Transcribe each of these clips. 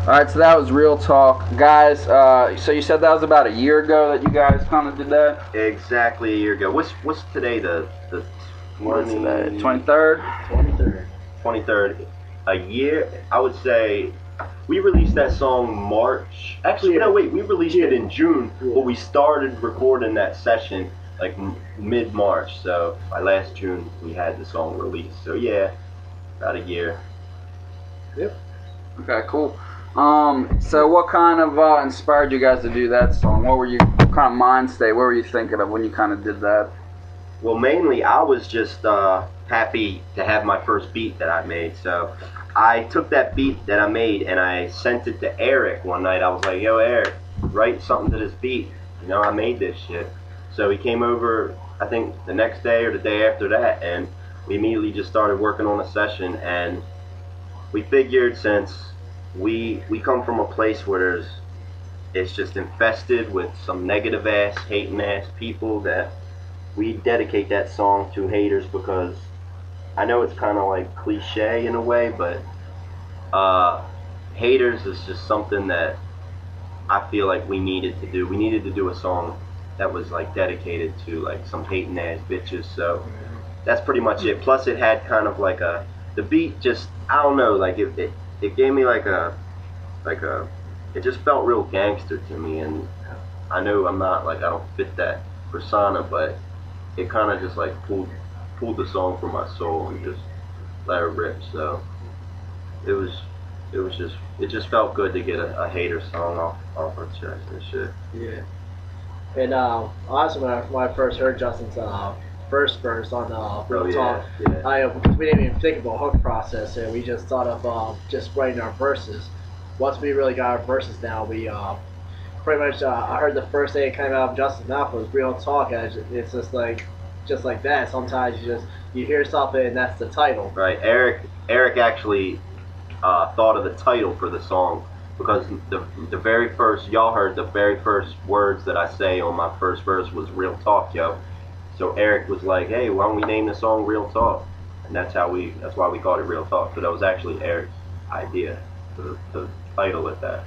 All right, so that was Real Talk, guys. So you said that was about a year ago that you guys kind of did that. Exactly a year ago. What's today? The 23rd. 23rd. A year. I would say we released that song March. Actually, no, wait. We released it in June, but we started recording that session like mid-March. So by last June, we had the song released. So yeah, about a year. Yep. Okay, cool. So what kind of inspired you guys to do that song? What kind of mind state? What were you thinking of when you kind of did that? Well, mainly I was just happy to have my first beat that I made. So I took that beat that I made and I sent it to Eric one night. I was like, yo, Eric, write something to this beat. You know, I made this shit. So he came over, I think the next day or the day after that, and we immediately just started working on a session. And we figured, since we come from a place where it's just infested with some negative ass, hating ass people, that we dedicate that song to haters, because I know it's kind of like cliche in a way, but haters is just something that I feel like we needed to do. We needed to do a song that was like dedicated to like some hating ass bitches. So that's pretty much it. Plus it had kind of like the beat, just, I don't know, like it gave me like a it just felt real gangster to me. And I know I'm not, like, I don't fit that persona, but it kind of just like pulled the song from my soul and just let it rip. So it just felt good to get a hater song off our chest and shit. Yeah. And honestly, when I first heard Justin's first verse on Real Talk, because we didn't even think about hook process, and we just thought of just writing our verses. Once we really got our verses down, we pretty much I heard the first thing that came out of Justin's mouth was Real Talk, and it's just like that. Sometimes you hear something and that's the title. Right. Eric actually thought of the title for the song, because the very first, y'all heard the very first words that I say on my first verse was Real Talk, yo. So Eric was like, hey, why don't we name the song Real Talk? And that's why we called it Real Talk. So that was actually Eric's idea to title it that.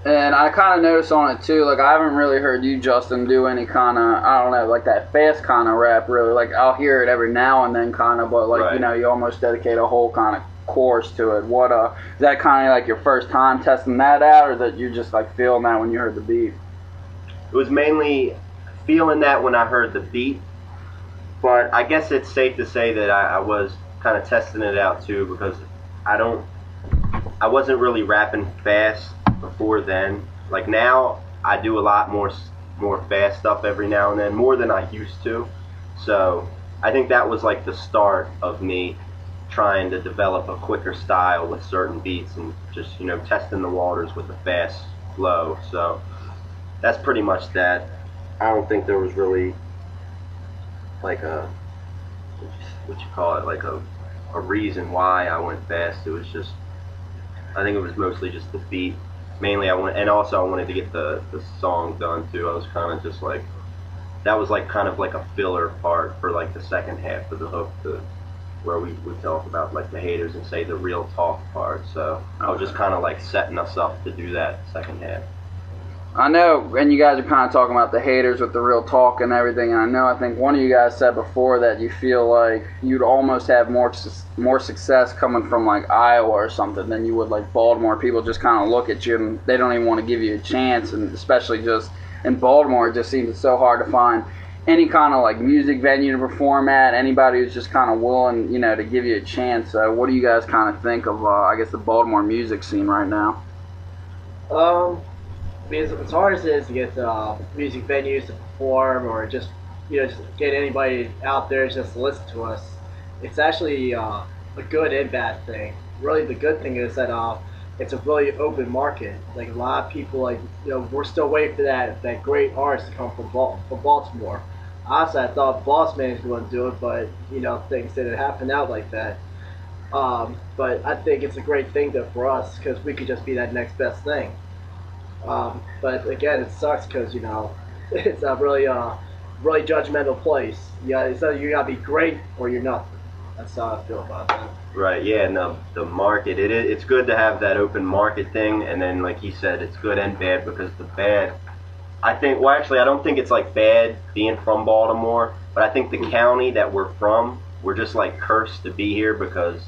And I kind of noticed on it too, like, I haven't really heard you, Justin, do any kind of, I don't know, like that fast kind of rap, really. Like, I'll hear it every now and then, kind of, but like, right. You know, you almost dedicate a whole kind of chorus to it. What is that kind of like your first time testing that out, or that you just like feeling that when you heard the beat? It was mainly feeling that when I heard the beat, but I guess it's safe to say that I was kind of testing it out too, because I wasn't really rapping fast before then. Like, now I do a lot more fast stuff every now and then, more than I used to. So I think that was like the start of me trying to develop a quicker style with certain beats, and just, you know, testing the waters with a fast flow. So that's pretty much that. I don't think there was really like what you call it, like a reason why I went fast. It was just, I think it was mostly just the beat. Mainly I wanted to get the song done too. I was kind of just like, that was like kind of like a filler part for like the second half of the hook, where we would talk about like the haters and say the real talk part. So I was just kind of like setting us up to do that second half. I know, and you guys are kind of talking about the haters with the real talk and everything, and I think one of you guys said before that you feel like you'd almost have more success coming from like Iowa or something than you would like Baltimore. People just kind of look at you and they don't even want to give you a chance, and especially just in Baltimore, it just seems so hard to find any kind of like music venue to perform at, anybody who's just kind of willing, you know, to give you a chance. So what do you guys kind of think of, I guess, the Baltimore music scene right now? I mean, as hard as it is to get music venues to perform, or just, you know, just get anybody out there just to listen to us, it's actually a good and bad thing. Really, the good thing is that it's a really open market. Like, a lot of people, like, you know, we're still waiting for that great artist to come from Baltimore. Honestly, I thought Bossman was going to do it, but, you know, things didn't happen out like that. But I think it's a great thing though for us, because we could just be that next best thing. But again, it sucks because, you know, it's a really judgmental place. Yeah, it's either you gotta be great or you're nothing. That's how I feel about that. Right, yeah, and the market, it's good to have that open market thing, and then like he said, it's good and bad, because the bad, I think, well actually I don't think it's like bad being from Baltimore, but I think the county that we're from, we're just like cursed to be here, because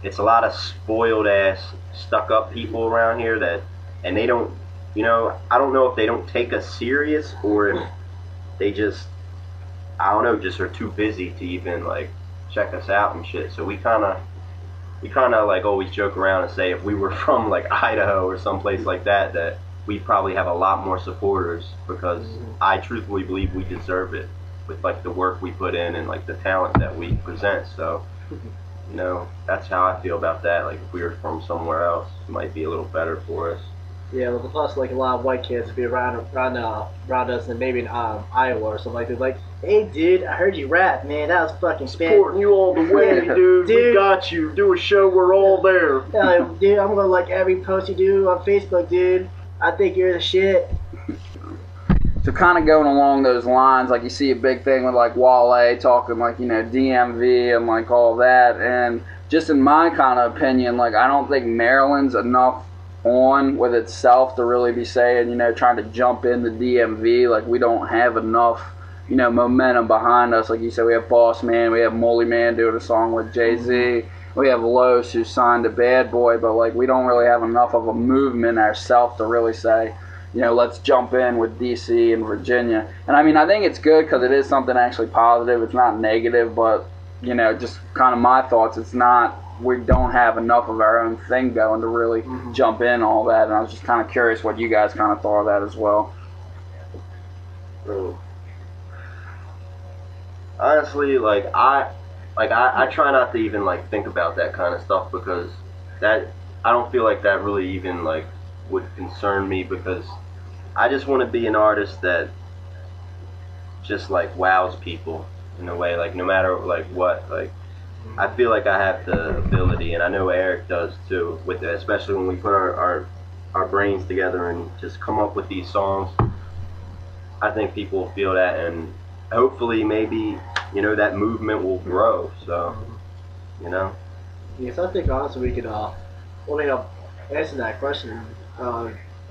it's a lot of spoiled ass, stuck up people around here that, and they don't, you know, I don't know if they don't take us serious, or if they just, I don't know, just are too busy to even like check us out and shit. So we kind of like always joke around and say if we were from like Idaho or someplace like that, that we probably have a lot more supporters, because I truthfully believe we deserve it with like the work we put in and like the talent that we present. So, you know, that's how I feel about that. Like if we were from somewhere else, it might be a little better for us. Yeah, well, plus like a lot of white kids would be around us, and maybe in Iowa or something like that. Like, hey, dude, I heard you rap, man. That was fucking Supporting you all the way, dude. We got you. Do a show. We're all there. Dude, I'm gonna like every post you do on Facebook, dude. I think you're the shit. So kind of going along those lines, like you see a big thing with like Wale talking like, you know, DMV and like all that, and just in my kind of opinion, like I don't think Maryland's enough on with itself to really be saying, you know, trying to jump in the DMV. Like we don't have enough, you know, momentum behind us. Like you said, we have Boss Man, we have Molly Man doing a song with Jay-Z, we have Los who signed to Bad Boy, but like we don't really have enough of a movement ourselves to really say, you know, let's jump in with DC and Virginia. And I mean, I think it's good because it is something actually positive. It's not negative, but, you know, just kind of my thoughts, it's not, we don't have enough of our own thing going to really jump in all that. And I was just kind of curious what you guys kind of thought of that as well. Honestly, I try not to even like think about that kind of stuff, because that, I don't feel like that really even like would concern me, because I just want to be an artist that just like wows people in a way, like no matter like what, like I feel like I have the ability, and I know Eric does too, with it, especially when we put our brains together and just come up with these songs. I think people will feel that, and hopefully maybe, you know, that movement will grow. So, you know. Yes, I think honestly we could answer that question.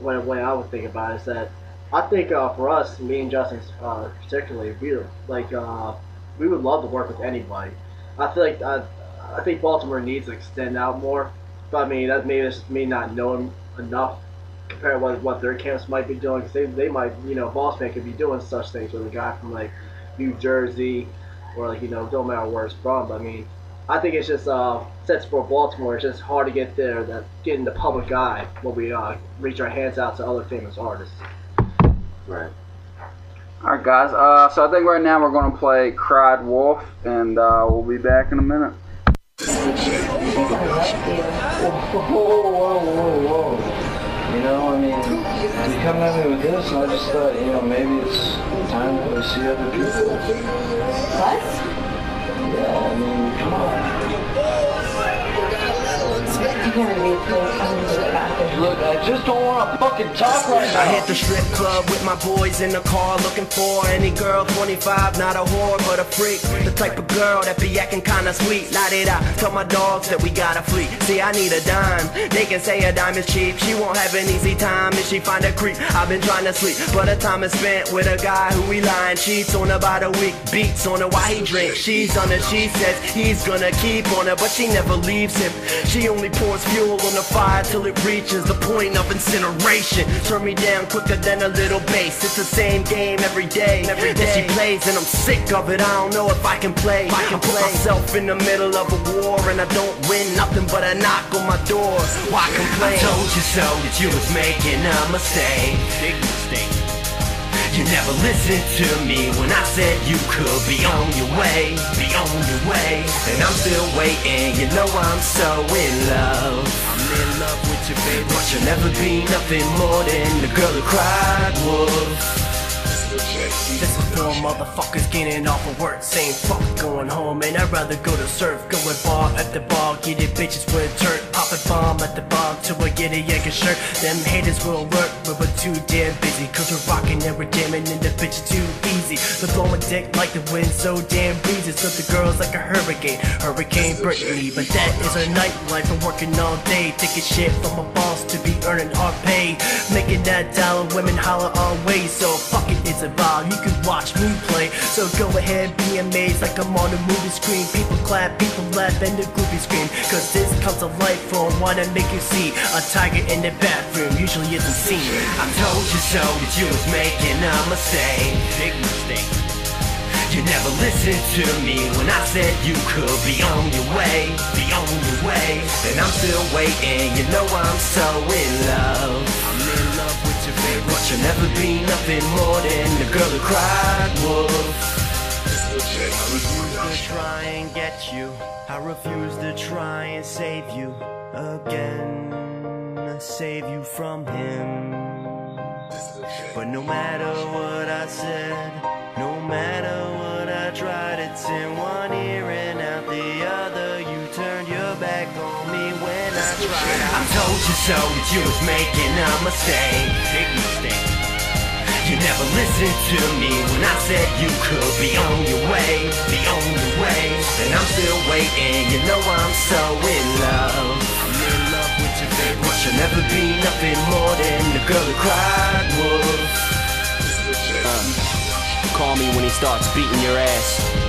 When I would think about it is that I think for us, me and Justin particularly, we would love to work with anybody. I feel like I think Baltimore needs to extend out more. But I mean, maybe that's just me not knowing enough compared to what their camps might be doing. Because they might, you know, Boss Man could be doing such things with a guy from like New Jersey, or like, you know, don't matter where it's from. But I mean, I think it's just since for Baltimore, it's just hard to get there, that get in the public eye when we reach our hands out to other famous artists. Right. Alright guys, so I think right now we're going to play Cried Wolf, and we'll be back in a minute. Whoa. You know, I mean, you come at me with this, and I just thought, you know, maybe it's time that we see other people. What? Yeah, I mean, come on. Look, I just don't want to fucking talk right now. I hit the strip club with my boys in the car, looking for any girl 25, not a whore but a freak, the type of girl that be acting kinda sweet. Light it up, tell my dogs that we got a fleet. See, I need a dime, they can say a dime is cheap. She won't have an easy time if she find a creep. I've been trying to sleep, but the time is spent with a guy who he lying, cheats on her about a week, beats on her while he drinks. She's on her, she says he's gonna keep on her, but she never leaves him. She only pours fuel on the fire till it reaches the point of incineration. Turn me down quicker than a little bass. It's the same game every day that she plays, and I'm sick of it. I don't know if I can play. I put myself in the middle of a war, and I don't win nothing but a knock on my door. Why complain? I told you so that you was making a mistake. Big mistake. You never listened to me when I said you could be on your way, be on your way. And I'm still waiting, you know I'm so in love. I'm in love with you, baby, but you'll never be nothing more than the girl who cried wolf. This is for motherfuckers getting off of work, saying fuck going home, and I'd rather go to surf. Going bar at the bar, get it bitches with a turk. Pop a bomb at the bar till I get a Yankee shirt. Them haters will lurk, but we're too damn busy, cause we're rocking and we're jamming and the bitch is too easy. They're blowing dick like the wind, so damn breezy. So the girls like a hurricane, Hurricane Brittany. But that is our nightlife, we're working all day, taking shit from a boss to be earning our pay. Making that dollar, women holler our way, so fuck it, it's a vibe, you can watch me play. So go ahead, be amazed like I'm on a movie screen. People clap, people laugh, and the groupie scream, cause this comes to life from what I make you see. A tiger in the bathroom usually isn't seen. I told you so that you was making a mistake, big mistake. You never listened to me when I said you could be on your way, be on your way. And I'm still waiting, you know I'm so in love. I'm in love with your baby, but you'll never be nothing more than the girl who cried wolf. I refuse to try and get you, I refuse to try and save you again, save you from him. But no matter what I said, no matter what I tried, it's in one ear and out the other. You turned your back on me when I tried. I told you so that you was making a mistake, big mistake. You never listened to me when I said you could be on your way, be on your way. And I'm still waiting, you know I'm so in love. I'm in love with you, baby, but you'll never be nothing more than the girl who cried wolf. Call me when he starts beating your ass.